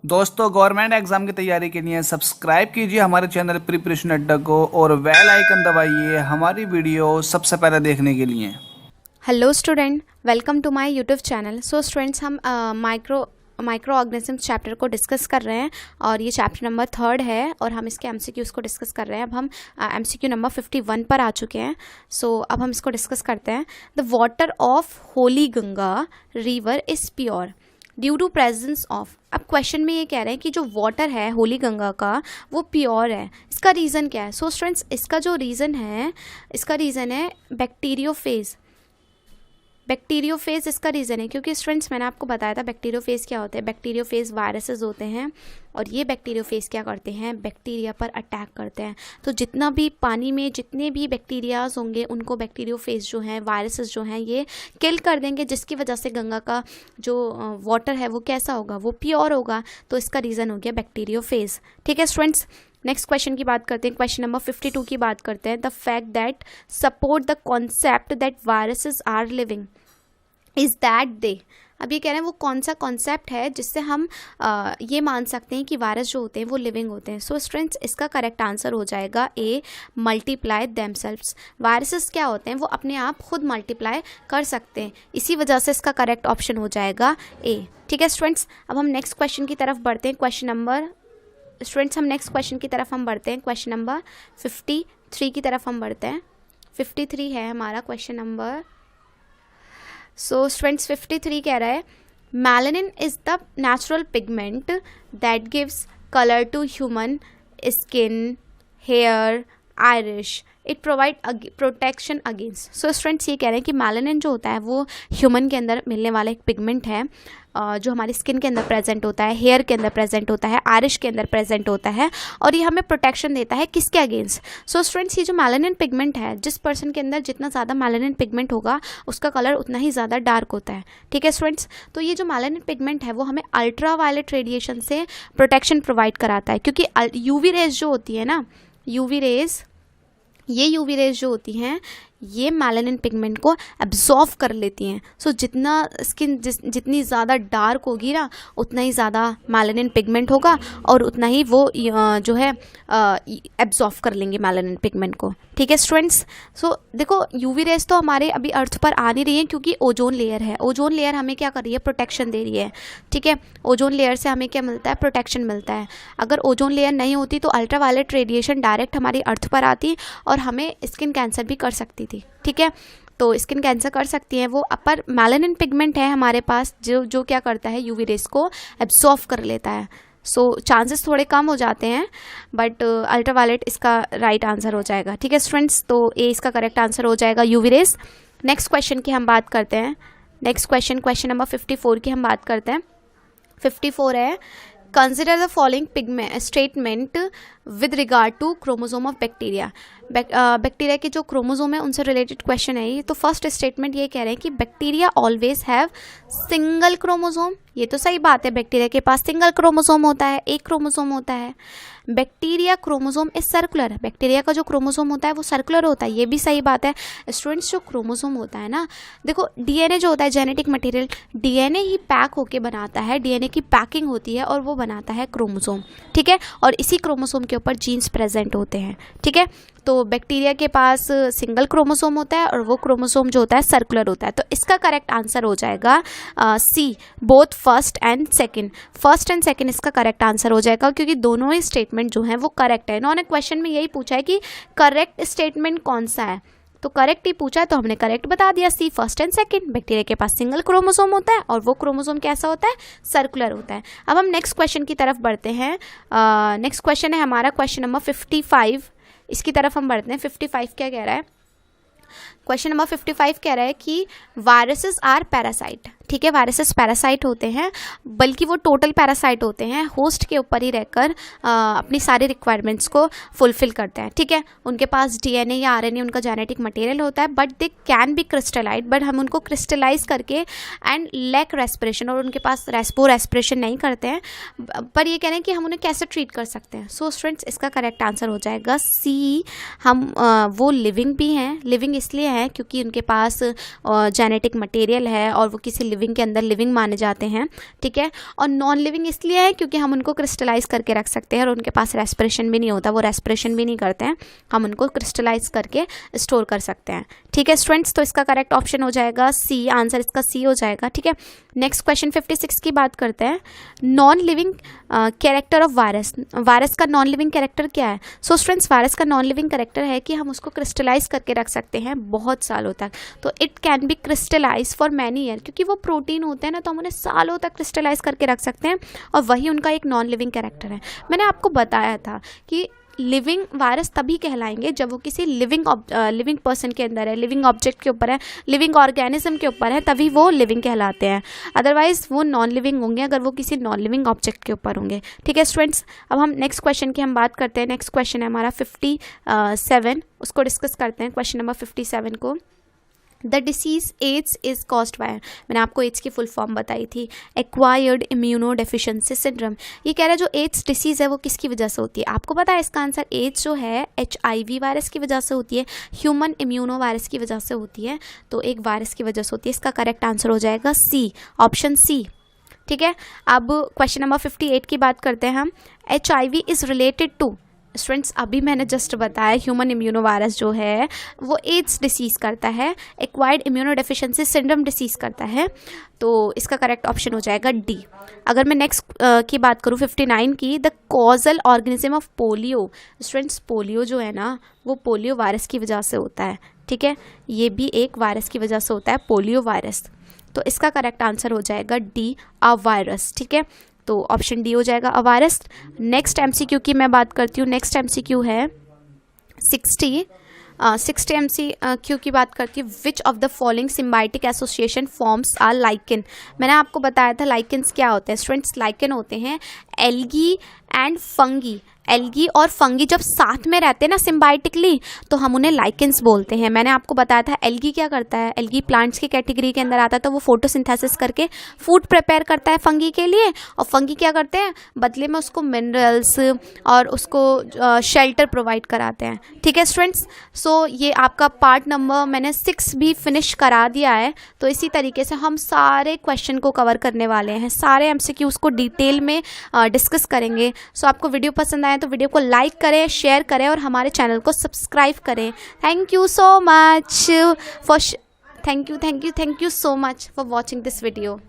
दोस्तों, government exam की तैयारी के लिए सब्सक्राइब कीजिए हमारे चैनल प्रिपरेशन अड्डा को और बेल आइकन दबाइए हमारी वीडियो सबसे पहले देखने के लिए। Hello student, welcome to my YouTube channel. So students, हम माइक्रो ऑर्गेनिजम्स चैप्टर को डिस्कस कर रहे हैं और ये चैप्टर नंबर 3 है और हम इसके एमसीक्यूज़ को डिस्कस कर रहे हैं। अब हम एमसीक्यू नंबर 51 पर आ चुके हैं। सो अब हम इसको डिस्कस करते हैं। The water of holy Ganga river is pure due to presence of. अब क्वेश्चन में ये कह रहे हैं कि जो वाटर है होली गंगा का वो प्योर है। इसका रीज़न क्या है? सो स्टूडेंट्स, इसका जो रीज़न है, इसका रीज़न है बैक्टीरियोफेज। बैक्टीरियोफेज इसका रीज़न है क्योंकि स्टूडेंट्स मैंने आपको बताया था बैक्टीरियोफेज क्या होता है। बैक्टीरियोफेज वायरसेस होते हैं और ये बैक्टीरियोफेज क्या करते हैं? बैक्टीरिया पर अटैक करते हैं। तो जितना भी पानी में जितने भी बैक्टीरियाज होंगे उनको बैक्टीरियोफेज जो हैं, वायरसेस जो हैं, ये किल कर देंगे, जिसकी वजह से गंगा का जो वाटर है वो कैसा होगा? वो प्योर होगा। तो इसका रीज़न हो गया बैक्टीरियोफेज। ठीक है स्टूडेंट्स, नेक्स्ट क्वेश्चन की बात करते हैं। क्वेश्चन नंबर 52 की बात करते हैं। The fact that support the concept that viruses are living is that they. अब ये कह रहे हैं वो कौन सा कॉन्सेप्ट है जिससे हम ये मान सकते हैं कि वायरस जो होते हैं वो लिविंग होते हैं। सो स्टूडेंट्स, इसका करेक्ट आंसर हो जाएगा ए, मल्टीप्लाई देमसेल्व्स। वायरसेस क्या होते हैं? वो अपने आप खुद मल्टीप्लाई कर सकते हैं, इसी वजह से इसका करेक्ट ऑप्शन हो जाएगा ए। ठीक है स्टूडेंट्स, अब हम नेक्स्ट क्वेश्चन की तरफ बढ़ते हैं। क्वेश्चन नंबर 53 की तरफ हम बढ़ते हैं। 53 है हमारा क्वेश्चन नंबर। सो स्टूडेंट्स, 53 कह रहा है melanin is the natural pigment that gives colour to human skin, hair, iris. It provide protection against. So students, ये कह रहे हैं कि मेलानिन जो होता है वो ह्यूमन के अंदर मिलने वाला एक पिगमेंट है जो हमारी स्किन के अंदर प्रेजेंट होता है, हेयर के अंदर प्रेजेंट होता है, आयरिश के अंदर प्रेजेंट होता है और ये हमें प्रोटेक्शन देता है किसके अगेंस्ट? सो स्टूडेंट्स, ये जो मेलानिन पिगमेंट है, जिस पर्सन के अंदर जितना ज़्यादा मेलानिन पिगमेंट होगा उसका कलर उतना ही ज़्यादा डार्क होता है। ठीक है स्टूडेंट्स, तो ये जो मेलानिन पिगमेंट है वो हमें अल्ट्रा वायलेट रेडिएशन से प्रोटेक्शन प्रोवाइड कराता है क्योंकि यूवी रेज जो होती है ना, यूवी रेज जो होती हैं ये मेलानिन पिगमेंट को एब्जॉर्व कर लेती हैं। सो जितना स्किन जितनी ज़्यादा डार्क होगी ना उतना ही ज़्यादा मेलानिन पिगमेंट होगा और उतना ही वो जो है एब्जॉर्व कर लेंगे मेलानिन पिगमेंट को। ठीक है स्टूडेंट्स, सो देखो यूवी रेज तो हमारे अभी अर्थ पर आ नहीं रही है क्योंकि ओजोन लेयर है। ओजोन लेयर हमें क्या कर रही है? प्रोटेक्शन दे रही है। ठीक है, ओजोन लेयर से हमें क्या मिलता है? प्रोटेक्शन मिलता है। अगर ओजोन लेयर नहीं होती तो अल्ट्रा वायलेट रेडिएशन डायरेक्ट हमारी अर्थ पर आती और हमें स्किन कैंसर भी कर सकती थी। ठीक है, तो स्किन कैंसर कर सकती हैं वो। अपर मेलानिन पिगमेंट है हमारे पास जो क्या करता है? यूवी रेज को एब्जॉर्व कर लेता है। सो चांसेस थोड़े कम हो जाते हैं बट अल्ट्रावायलेट इसका राइट आंसर हो जाएगा। ठीक है स्टूडेंट्स, तो ए इसका करेक्ट आंसर हो जाएगा, यूवी रेज। नेक्स्ट क्वेश्चन की हम बात करते हैं। नेक्स्ट क्वेश्चन नंबर 54 की हम बात करते हैं। 54 है consider the following statement with regard to chromosome of bacteria. Bacteria के जो क्रोमोसोम है उनसे रिलेटेड क्वेश्चन है ये। तो फर्स्ट स्टेटमेंट ये कह रहे हैं कि bacteria always have single chromosome. ये तो सही बात है, बैक्टीरिया के पास सिंगल क्रोमोसोम होता है, एक क्रोमोसोम होता है। Bacteria chromosome is circular. Bacteria का जो क्रोमोसोम होता है वो सर्कुलर होता है, ये भी सही बात है। स्टूडेंट्स, जो क्रोमोसोम होता है ना, देखो डीएनए जो होता है, जेनेटिक मटेरियल, डीएनए ही पैक होके बनाता है, डीएनए की पैकिंग होती है और वो बनाता है क्रोमोसोम। ठीक है, और इसी क्रोमोसोम के ऊपर जीन्स प्रेजेंट होते हैं। ठीक है, तो बैक्टीरिया के पास सिंगल क्रोमोसोम होता है और वो क्रोमोसोम जो होता है सर्कुलर होता है। तो इसका करेक्ट आंसर हो जाएगा सी, बोथ फर्स्ट एंड सेकंड इसका करेक्ट आंसर हो जाएगा क्योंकि दोनों ही स्टेटमेंट जो हैं वो करेक्ट है। इन्होंने क्वेश्चन में यही पूछा है कि करेक्ट स्टेटमेंट कौन सा है, तो करेक्ट ही पूछा है तो हमने करेक्ट बता दिया, सी, फर्स्ट एंड सेकंड। बैक्टीरिया के पास सिंगल क्रोमोसोम होता है और वो क्रोमोसोम कैसा होता है? सर्कुलर होता है। अब हम नेक्स्ट क्वेश्चन की तरफ बढ़ते हैं। नेक्स्ट क्वेश्चन है हमारा क्वेश्चन नंबर 55, इसकी तरफ हम बढ़ते हैं। 55 क्या कह रहा है? क्वेश्चन नंबर 55 कह रहा है कि वायरसेस आर पैरासाइट। ठीक है, वायरसेस पैरासाइट होते हैं, बल्कि वो टोटल पैरासाइट होते हैं, होस्ट के ऊपर ही रहकर अपनी सारी रिक्वायरमेंट्स को फुलफिल करते हैं। ठीक है, उनके पास डीएनए या आरएनए उनका जेनेटिक मटेरियल होता है but they can be crystallise, but हम उनको क्रिस्टलाइज करके एंड लैक रेस्पिरेशन, और उनके पास रेस्पिरेशन नहीं करते हैं। पर ये कह रहे हैं कि हम उन्हें कैसे ट्रीट कर सकते हैं। सो स्टूडेंट्स, इसका करेक्ट आंसर हो जाएगा सी, हम वो लिविंग भी हैं। लिविंग इसलिए हैं क्योंकि उनके पास जेनेटिक मटेरियल है और वो किसी लिविंग के अंदर लिविंग माने जाते हैं, ठीक है। और नॉन लिविंग इसलिए है क्योंकि हम उनको क्रिस्टलाइज करके रख सकते हैं और उनके पास रेस्पिरेशन भी नहीं होता, वो रेस्पिरेशन भी नहीं करते हैं, हम उनको क्रिस्टलाइज करके स्टोर कर सकते हैं, ठीक है स्टूडेंट्स। तो इसका करेक्ट ऑप्शन हो जाएगा सी, आंसर इसका सी हो जाएगा, ठीक है। नेक्स्ट क्वेश्चन 56 की बात करते हैं। Non living character of virus, virus का नॉन लिविंग कैरेक्टर क्या है? सो स्टूडेंट्स, वायरस का नॉन लिविंग कैरेक्टर है कि हम उसको क्रिस्टलाइज करके रख सकते हैं बहुत सालों तक। तो it can be crystallise for many year, क्योंकि वो प्रोटीन होते हैं ना, तो हम उन्हें सालों तक क्रिस्टलाइज करके रख सकते हैं और वही उनका एक नॉन लिविंग कैरेक्टर है। मैंने आपको बताया था कि लिविंग वायरस तभी कहलाएंगे जब वो किसी लिविंग पर्सन के अंदर है, लिविंग ऑब्जेक्ट के ऊपर है, लिविंग ऑर्गेनिज्म के ऊपर है, तभी वो लिविंग कहलाते हैं। अदरवाइज वो नॉन लिविंग होंगे अगर वो किसी नॉन लिविंग ऑब्जेक्ट के ऊपर होंगे, ठीक है स्टूडेंट्स। अब हम नेक्स्ट क्वेश्चन की हम बात करते हैं। नेक्स्ट क्वेश्चन है हमारा 57, उसको डिस्कस करते हैं, क्वेश्चन नंबर 57 को। The disease AIDS is caused by, मैंने आपको एड्स की फुल फॉर्म बताई थी, एक्वायर्ड इम्यूनो डेफिशिएंसी सिंड्रोम। ये कह रहा है जो एड्स डिसीज़ है वो किसकी वजह से होती है? आपको पता है इसका आंसर, एड्स जो है HIV वायरस की वजह से होती है, ह्यूमन इम्यूनो वायरस की वजह से होती है, तो एक वायरस की वजह से होती है। इसका करेक्ट आंसर हो जाएगा सी, ऑप्शन सी, ठीक है। अब क्वेश्चन नंबर 58 की बात करते हैं हम। HIV is related to, students अभी मैंने जस्ट बताया ह्यूमन इम्यूनो वायरस जो है वो एड्स डिसीज़ करता है, acquired immuno deficiency syndrome disease करता है, तो इसका करेक्ट ऑप्शन हो जाएगा डी। अगर मैं नेक्स्ट की बात करूँ 59 की, the causal organism of polio, students polio जो है ना वो पोलियो वायरस की वजह से होता है, ठीक है, ये भी एक वायरस की वजह से होता है, पोलियो वायरस। तो इसका करेक्ट आंसर हो जाएगा डी, अ वायरस, ठीक है। तो ऑप्शन डी हो जाएगा अ वायरस। नेक्स्ट MCQ की मैं बात करती हूँ। नेक्स्ट MCQ है 60 MCQ की बात करती हूँ। Which of the following symbiotic association forms are lichen. मैंने आपको बताया था लाइकेन्स क्या होते हैं स्टूडेंट्स। लाइकेन होते हैं एल्गी एंड फंगी। एल्गी और फंगी जब साथ में रहते हैं ना सिम्बायोटिकली, तो हम उन्हें लाइकेन्स बोलते हैं। मैंने आपको बताया था एल्गी क्या करता है, एल्गी प्लांट्स की कैटेगरी के अंदर आता है, तो वो फोटोसिंथेसिस करके फूड प्रिपेयर करता है फंगी के लिए, और फंगी क्या करते हैं बदले में उसको मिनरल्स और उसको शेल्टर प्रोवाइड कराते हैं, ठीक है स्टूडेंट्स। सो ये आपका पार्ट नंबर मैंने 6 भी फिनिश करा दिया है। तो इसी तरीके से हम सारे क्वेश्चन को कवर करने वाले हैं, सारे MCQs को डिटेल में डिस्कस करेंगे। सो आपको वीडियो पसंद आए तो वीडियो को लाइक करें, शेयर करें और हमारे चैनल को सब्सक्राइब करें। Thank you so much for thank you so much for watching this video.